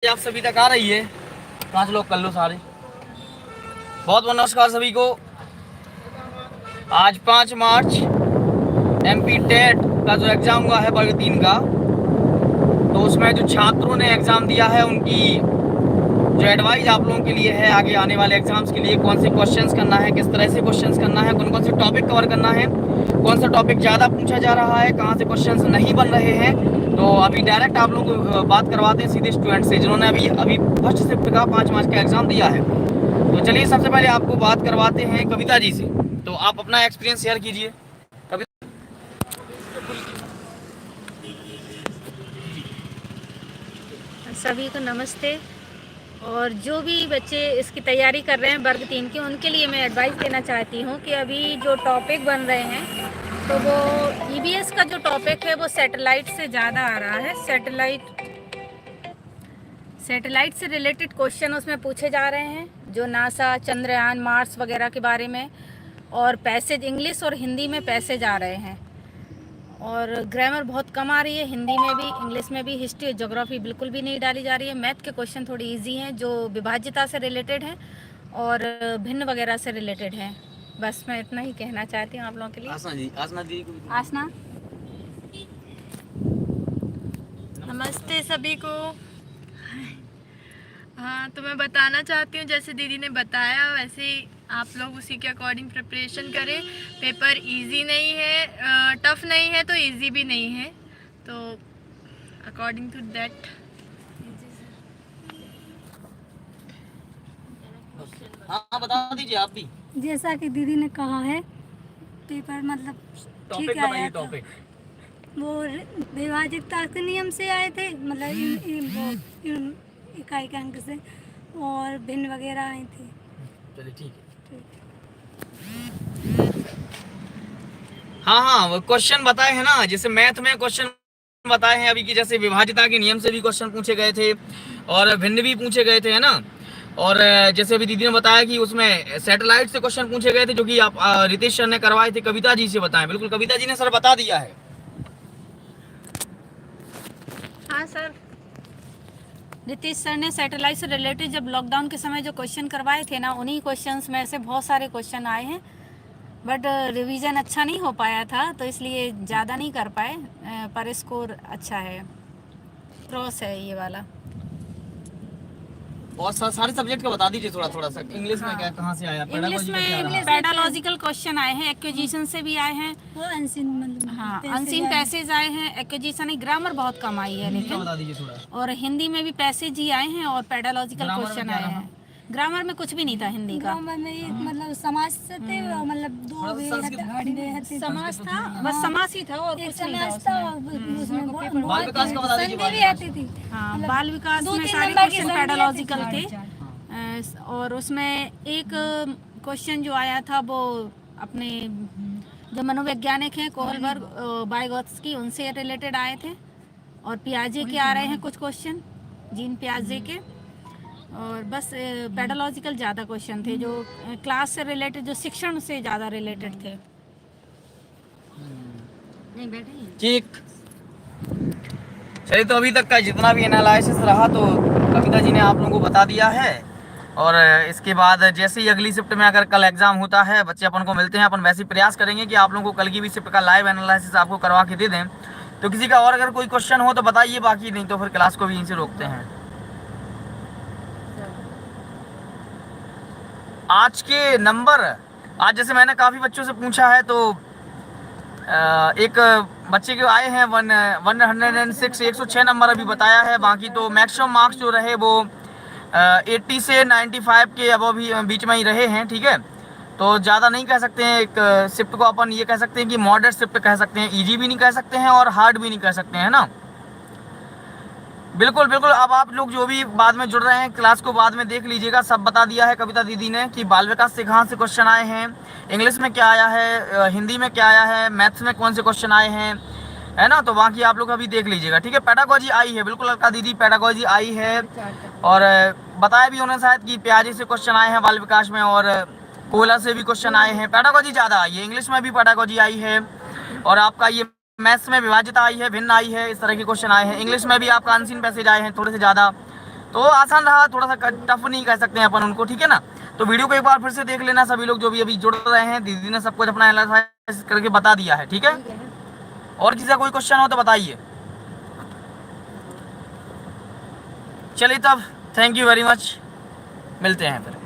आप सभी तक आ रही है? 5 लोग कर लो सारे। बहुत बहुत नमस्कार सभी को। आज 5 मार्च एमपी टेट का जो एग्ज़ाम हुआ है वर्ग 3 का, तो उसमें जो छात्रों ने एग्ज़ाम दिया है उनकी जो एडवाइस आप लोगों के लिए है आगे आने वाले एग्जाम्स के लिए, कौन से क्वेश्चंस करना है, किस तरह से क्वेश्चंस करना है, कौन कौन से टॉपिक कवर करना है, कौन सा टॉपिक ज़्यादा पूछा जा रहा है, कहाँ से क्वेश्चंस नहीं बन रहे हैं। तो अभी डायरेक्ट आप लोगों को बात करवाते हैं सीधे स्टूडेंट से जिन्होंने अभी फर्स्ट शिफ्ट का 5 मार्च का एग्ज़ाम दिया है। तो चलिए सबसे पहले आपको बात करवाते हैं कविता जी से। तो आप अपना एक्सपीरियंस शेयर कीजिए कविता। सभी को नमस्ते। और जो भी बच्चे इसकी तैयारी कर रहे हैं वर्ग 3 की, उनके लिए मैं एडवाइस देना चाहती हूँ कि अभी जो टॉपिक बन रहे हैं तो वो ईवीएस का जो टॉपिक है वो सैटेलाइट से ज़्यादा आ रहा है। सैटेलाइट से रिलेटेड क्वेश्चन उसमें पूछे जा रहे हैं, जो नासा, चंद्रयान, मार्स वगैरह के बारे में। और पैसेज इंग्लिश और हिंदी में पैसेज आ रहे हैं। और ग्रामर बहुत कम आ रही है, हिंदी में भी, इंग्लिश में भी। हिस्ट्री, ज्योग्राफी बिल्कुल भी नहीं डाली जा रही है। मैथ के क्वेश्चन थोड़ी इजी हैं, जो विभाज्यता से रिलेटेड हैं और भिन्न वगैरह से रिलेटेड हैं। बस मैं इतना ही कहना चाहती हूँ आप लोगों के लिए। आसना दी आसना, नमस्ते सभी को। हाँ, तो मैं बताना चाहती हूँ, जैसे दीदी ने बताया वैसे ही आप लोग उसी के अकॉर्डिंग प्रिपरेशन करें। पेपर इजी नहीं है, टफ नहीं है तो इजी भी नहीं है, तो अकॉर्डिंग टू दैट। हाँ बता दीजिए आप भी। जैसा कि दीदी ने कहा है, पेपर मतलब ठीक आया था। टॉपिक वो विभाजितता के नियम से आए थे, मतलब इकाई के अंक से, और भिन्न वगैरह आए थे। चलिए ठीक है। हाँ वो क्वेश्चन बताए हैं ना, जैसे मैथ में क्वेश्चन बताए हैं अभी की, जैसे विभाज्यता के नियम से भी क्वेश्चन पूछे गए थे और भिन्न भी पूछे गए थे, है ना। और जैसे अभी दीदी ने बताया कि उसमें सैटेलाइट से क्वेश्चन पूछे गए थे, जो कि आप रितेश सर ने करवाए थे। कविता जी से बताएं। बिल्कुल कविता जी ने सर बता दिया है। हाँ सर, रितेश सर ने सैटेलाइट से रिलेटेड जब लॉकडाउन के समय जो क्वेश्चन करवाए थे ना, उन्हीं क्वेश्चंस में से बहुत सारे क्वेश्चन आए हैं। बट रिवीजन अच्छा नहीं हो पाया था, तो इसलिए ज़्यादा नहीं कर पाए, पर स्कोर अच्छा है, क्रॉस है ये वाला। और सारे सब्जेक्ट का बता दीजिए थोड़ा थोड़ा सा। इंग्लिश में क्या, कहाँ से आया? इंग्लिश में पैडालॉजिकल क्वेश्चन आए हैं, एक्विजिशन से भी आए हैं, वो अनसीन, मतलब हाँ अनसीन पैसेज आए हैं। एक्विजिशन, ग्रामर बहुत कम आई है लेकिन। बता दीजिए थोड़ा। और हिंदी में भी पैसेज ही आए हैं और पैडालॉजिकल क्वेश्चन आए हैं। ग्रामर में कुछ भी नहीं था हिंदी का। ग्रामर में एक मतलब समाज से थे, और मतलब दो समाज था, बस समाज ही था और कुछ नहीं समाज था था। उसमें। उसमें बाल विकास का बता दीजिए। संधि भी आती थी। हाँ, बाल विकास में 2-3 सारे नंबर की क्वेश्चन संधि पैडालॉजिकल आती थे। और उसमें एक क्वेश्चन जो आया था वो अपने जो मनोवैज्ञानिक हैं कोहलबर्ग, वाइगोत्स्की, उनसे रिलेटेड आए थे। और पियाजे के आ रहे हैं कुछ क्वेश्चन, जीन पियाजे के। और बस पैडालॉजिकल ज़्यादा क्वेश्चन थे, जो क्लास से रिलेटेड, जो शिक्षण से ज़्यादा रिलेटेड थे। नहीं बैठे ठीक। चलिए, तो अभी तक का जितना भी एनालिसिस रहा तो कविता जी ने आप लोगों को बता दिया है। और इसके बाद जैसे ही अगली शिफ्ट में अगर कल एग्जाम होता है, बच्चे अपन को मिलते हैं, अपन वैसे ही प्रयास करेंगे कि आप लोगों को कल की भी शिफ्ट का लाइव एनालिसिस आपको करवा के दे दें। तो किसी का और अगर कोई क्वेश्चन हो तो बताइए, बाकी नहीं तो फिर क्लास को भी यहीं से रोकते हैं। आज के नंबर, आज जैसे मैंने काफ़ी बच्चों से पूछा है तो एक बच्चे के आए हैं 106, 106 नंबर अभी बताया है। बाकी तो मैक्सिमम मार्क्स जो रहे वो 80 से 95 के अबव भी बीच में ही रहे हैं। ठीक है, तो ज़्यादा नहीं कह सकते हैं। एक शिफ्ट को अपन ये कह सकते हैं कि मॉडरेट शिफ्ट कह सकते हैं, इजी भी नहीं कह सकते हैं और हार्ड भी नहीं कह सकते हैं ना। बिल्कुल बिल्कुल। अब आप लोग जो भी बाद में जुड़ रहे हैं, क्लास को बाद में देख लीजिएगा, सब बता दिया है कविता दीदी ने कि बाल विकास से कहाँ से क्वेश्चन आए हैं, इंग्लिश में क्या आया है, हिंदी में क्या आया है, मैथ्स में कौन से क्वेश्चन आए हैं, है ना। तो बाकी आप लोग अभी देख लीजिएगा। ठीक है, पेडागोजी आई है, बिल्कुल अलका दीदी पेडागोजी आई है। और बताया भी उन्होंने शायद कि प्याजी से क्वेश्चन आए हैं बाल विकास में, और कोयला से भी क्वेश्चन आए हैं। पेडागोजी ज़्यादा आई है, इंग्लिश में भी पेडागोजी आई है, और आपका ये मैथ्स में विभाज्यता आई है, भिन्न आई है, इस तरह के क्वेश्चन आए हैं। इंग्लिश में भी आपका अनसीन पैसेज आए हैं थोड़े से ज़्यादा। तो आसान रहा, थोड़ा सा टफ नहीं कह सकते हैं अपन उनको, ठीक है ना। तो वीडियो को एक बार फिर से देख लेना सभी लोग जो भी अभी जुड़ रहे हैं। दीदी ने सब कुछ अपना एनालाइज करके बता दिया है, ठीक है। और किसी का कोई क्वेश्चन हो तो बताइए। चलिए तब, थैंक यू वेरी मच, मिलते हैं फिर।